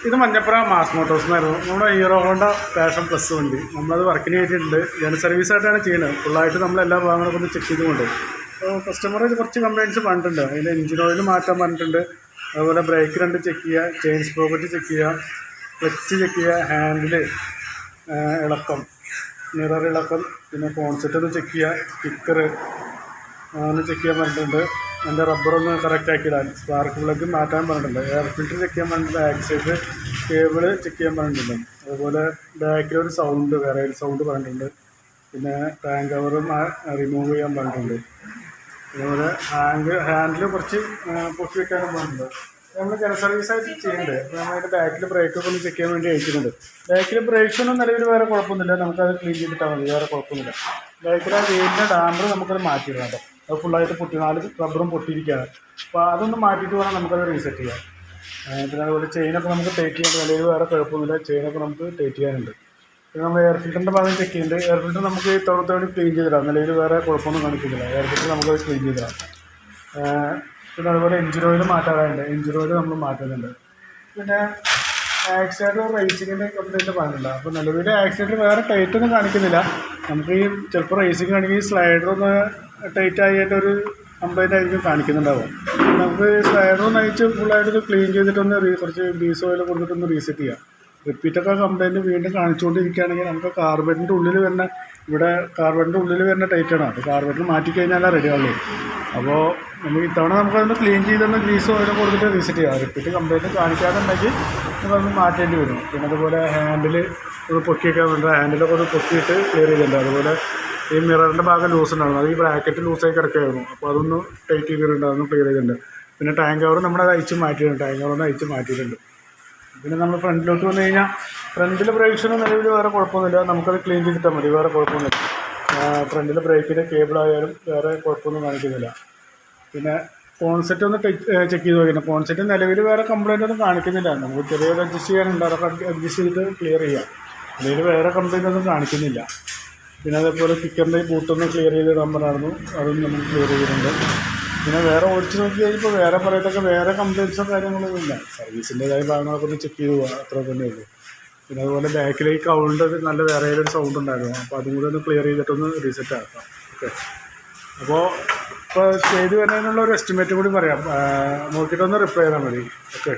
ഇത് Manjappura mass Motors എന്നായിരുന്നു നമ്മുടെ ഹീറോ ഹോണ്ട പാഷൻ പ്ലസ് വണ്ടി. നമ്മളത് വർക്കിന് ചെയ്തിട്ടുണ്ട്. ജന സർവീസായിട്ടാണ് ചെയ്യുന്നത്. ഫുള്ളായിട്ട് നമ്മളെല്ലാ ഭാഗങ്ങളൊക്കെ ഒന്ന് ചെക്ക് ചെയ്തുകൊണ്ട് കസ്റ്റമർ കുറച്ച് കംപ്ലയിൻറ്റ്സ് പറഞ്ഞിട്ടുണ്ട്. അതിൻ്റെ എഞ്ചിൻ ഓയിൽ മാറ്റാൻ പറഞ്ഞിട്ടുണ്ട്. അതുപോലെ ബ്രേക്ക് രണ്ട് ചെക്ക് ചെയ്യുക, ചെയിൻ സ്പ്രോക്കറ്റ് ചെക്ക് ചെയ്യുക, ക്ലച്ച് ചെക്ക് ചെയ്യുക, ഹാൻഡിൽ ഇളക്കം, മിറർ ഇളക്കം, പിന്നെ കോൺസെറ്റ് ഒന്ന് ചെക്ക് ചെയ്യുക, സ്റ്റിക്കർ ഒന്ന് ചെക്ക് ചെയ്യാൻ പറഞ്ഞിട്ടുണ്ട്. എൻ്റെ റബ്ബറൊന്ന് കറക്റ്റ് ആക്കിയിടാൻ, സ്പാർക്ക് പ്ലഗ് മാറ്റാൻ പറഞ്ഞിട്ടുണ്ട്. എയർ ഫിൽറ്റർ ചെക്ക് ചെയ്യാൻ പറഞ്ഞിട്ടുണ്ട്. ആക്സൈഡ് കേബിള് ചെക്ക് ചെയ്യാൻ പറഞ്ഞിട്ടുണ്ട്. അതുപോലെ ബാക്കിലൊരു സൗണ്ട്, വേറെ സൗണ്ട് പറഞ്ഞിട്ടുണ്ട്. പിന്നെ ടാങ്ക് കവറും റിമൂവ് ചെയ്യാൻ പറഞ്ഞിട്ടുണ്ട്. അതുപോലെ ഹാൻഡിൽ കുറച്ച് പൊക്കി വെക്കാനും പറഞ്ഞിട്ടുണ്ട്. നമ്മൾ ജന സർവീസായിട്ട് ചെയ്യുന്നുണ്ട്. അപ്പോൾ നമ്മളതിൻ്റെ ബാക്കിൽ ബ്രേക്കൊക്കെ ഒന്ന് ചെക്ക് ചെയ്യാൻ വേണ്ടി അയച്ചിട്ടുണ്ട്. ബാക്കിൽ ബ്രേക്സൊന്നും നിലവിൽ വേറെ കുഴപ്പമൊന്നുമില്ല. നമുക്കത് ക്ലീൻ ചെയ്തിട്ടാൽ മതി, വേറെ കുഴപ്പമൊന്നുമില്ല. ബാക്കിൽ ആ വീടിൻ്റെ ഡാമ്പർ നമുക്കത് മാറ്റിയിടാം കേട്ടോ. അത് ഫുള്ളായിട്ട് പൊട്ടി, 4 റബ്ബറും പൊട്ടിയിരിക്കുകയാണ്. അപ്പോൾ അതൊന്ന് മാറ്റിയിട്ട് വേണം നമുക്കത് റീസെറ്റ് ചെയ്യാം. പിന്നെ അതുപോലെ ചെയിനൊക്കെ നമുക്ക് ടൈറ്റ് ചെയ്യാൻ, നിലവിൽ വേറെ കുഴപ്പമൊന്നുമില്ല. ചെയിനൊക്കെ നമുക്ക് ടൈറ്റ് ചെയ്യാനുണ്ട്. പിന്നെ നമ്മൾ എയർ ഫിൽറ്ററിൻ്റെ ഭാഗം ചെക്ക് ചെയ്യുന്നുണ്ട്. എയർ ഫിൽറ്റർ നമുക്ക് തവണ ക്ലീൻ ചെയ്തിടാം. നിലവിൽ വേറെ കുഴപ്പമൊന്നും കാണിക്കുന്നില്ല. എയർ ഫിൽറ്റർ നമുക്കത് ക്ലീൻ ചെയ്തിടാം. പിന്നെ അതുപോലെ എഞ്ചിൻ ഓയിൽ മാറ്റാറുണ്ട്. എഞ്ചിൻ ഓയിൽ നമ്മൾ മാറ്റുന്നുണ്ട്. പിന്നെ ആക്സിഡൻറ്റ് റേസിങ്ങിൻ്റെ കംപ്ലയിൻറ്റ് പറഞ്ഞില്ല. അപ്പോൾ നിലവിൽ ആക്സിഡൻറ്റ് വേറെ ടൈറ്റൊന്നും കാണിക്കുന്നില്ല. നമുക്ക് ഈ ചിലപ്പോൾ റേസിങ് ആണെങ്കിൽ സ്ലൈഡറൊന്ന് ടൈറ്റ് ആയിട്ടൊരു കംപ്ലയിൻ്റ് ആയിരിക്കും കാണിക്കുന്നുണ്ടാവും. നമുക്ക് സ്ലൈഡറൊന്ന് അയച്ച് ഫുള്ളായിട്ടൊന്ന് ക്ലീൻ ചെയ്തിട്ടൊന്ന് കുറച്ച് ഗ്രീസ് ഓയിൽ കൊടുത്തിട്ടൊന്ന് റീസെറ്റ് ചെയ്യാം. റിപ്പീറ്റൊക്കെ കംപ്ലയിൻറ്റ് വീണ്ടും കാണിച്ചുകൊണ്ടിരിക്കുകയാണെങ്കിൽ നമുക്ക് കാർബറ്റിൻ്റെ ഉള്ളിൽ വരുന്ന, ഇവിടെ കാർബറ്റിൻ്റെ ഉള്ളിൽ വരുന്ന ടൈറ്റാണ്. അപ്പോൾ കാർബറ്റിൽ മാറ്റിക്കഴിഞ്ഞാലേ റെഡി ആവുള്ളൂ. അപ്പോൾ നമുക്ക് ഇത്തവണ നമുക്കതൊന്ന് ക്ലീൻ ചെയ്തൊന്ന് ഗ്രീസ് ഓയിൽ കൊടുത്തിട്ട് റീസെറ്റ് ചെയ്യാം. റിപ്പീറ്റ് കംപ്ലയിൻറ്റ് കാണിക്കാതുണ്ടെങ്കിൽ നമുക്കതൊന്ന് മാറ്റേണ്ടി വരും. പിന്നെ അതുപോലെ ഹാൻഡിൽ ഒന്ന് പൊക്കിയൊക്കെ വേണ്ട, ഹാൻഡിലൊക്കെ ഒന്ന് പൊക്കിയിട്ട് ക്ലിയർ ചെയ്തിട്ടുണ്ട്. അതുപോലെ ഈ മിററിൻ്റെ ഭാഗം ലൂസ് ഉണ്ടായിരുന്നു. അത് ഈ ബ്രാക്കറ്റ് ലൂസായി കിടക്കുകയായിരുന്നു. അപ്പോൾ അതൊന്ന് ടൈറ്റ് ചെയ്തിട്ടുണ്ട്, അതൊന്ന് ക്ലിയർ ചെയ്തിട്ടുണ്ട്. പിന്നെ ടാങ്ക് കവർ നമ്മളത് അയച്ച് മാറ്റിയിട്ടുണ്ട്. ടാങ്ക് കവറൊന്ന് അയച്ച് മാറ്റിയിട്ടുണ്ട്. പിന്നെ നമ്മൾ ഫ്രണ്ടിലോട്ട് വന്നു കഴിഞ്ഞാൽ ഫ്രണ്ടിൽ ബ്രേക്സിനും നിലവിൽ വേറെ കുഴപ്പമൊന്നുമില്ല. നമുക്കത് ക്ലീൻ ചെയ്തിട്ടാൽ മതി, വേറെ കുഴപ്പമൊന്നുമില്ല. ഫ്രണ്ടിൽ ബ്രേക്കിൻ്റെ കേബിളായാലും വേറെ കുഴപ്പമൊന്നും കാണിക്കുന്നില്ല. പിന്നെ കോൺസെറ്റ് ഒന്ന് ചെക്ക് ചെയ്ത് നോക്കണം. കോൺസെറ്റ് നിലവിൽ വേറെ കംപ്ലയിൻ്റ് ഒന്നും കാണിക്കുന്നില്ല. നമുക്ക് ചെറിയൊരു അഡ്ജസ്റ്റ് ചെയ്യാനുണ്ട്, അതൊക്കെ അഡ്ജസ്റ്റ് ചെയ്തിട്ട് ക്ലിയർ ചെയ്യാം. അതിൽ വേറെ കംപ്ലയിൻ്റ് ഒന്നും കാണിക്കുന്നില്ല. പിന്നെ അതേപോലെ കിക്കറിൻ്റെ ബൂട്ടൊന്ന് ക്ലിയർ ചെയ്ത് ഇടാൻ പറഞ്ഞായിരുന്നു, അതൊന്നും നമുക്ക് ക്ലിയർ ചെയ്തിട്ടുണ്ട്. പിന്നെ വേറെ ഓടിച്ച് നോക്കി കഴിഞ്ഞപ്പോൾ വേറെ പറയത്തൊക്കെ വേറെ കംപ്ലയിൻറ്റ്സോ കാര്യങ്ങളൊന്നും ഇല്ല. സർവീസിൻ്റെതായ ഭാഗങ്ങളൊക്കെ ഒന്ന് ചെക്ക് ചെയ്ത് പോകാം, അത്ര തന്നെ ഉള്ളൂ. പിന്നെ അതുപോലെ ബാക്കിലേക്ക് കൗളിൻ്റെ നല്ല വേറെ ഒരു സൗണ്ട് ഉണ്ടായിരുന്നു. അപ്പോൾ അതും കൂടി ഒന്ന് ക്ലിയർ ചെയ്തിട്ടൊന്ന് റീസെറ്റ് ആക്കാം. ഓക്കെ, അപ്പോൾ ചെയ്ത് വരുന്നതിനുള്ള ഒരു എസ്റ്റിമേറ്റ് കൂടി പറയാം. നോക്കിയിട്ടൊന്ന് റിപ്ലൈ ചെയ്താൽ മതി. ഓക്കെ.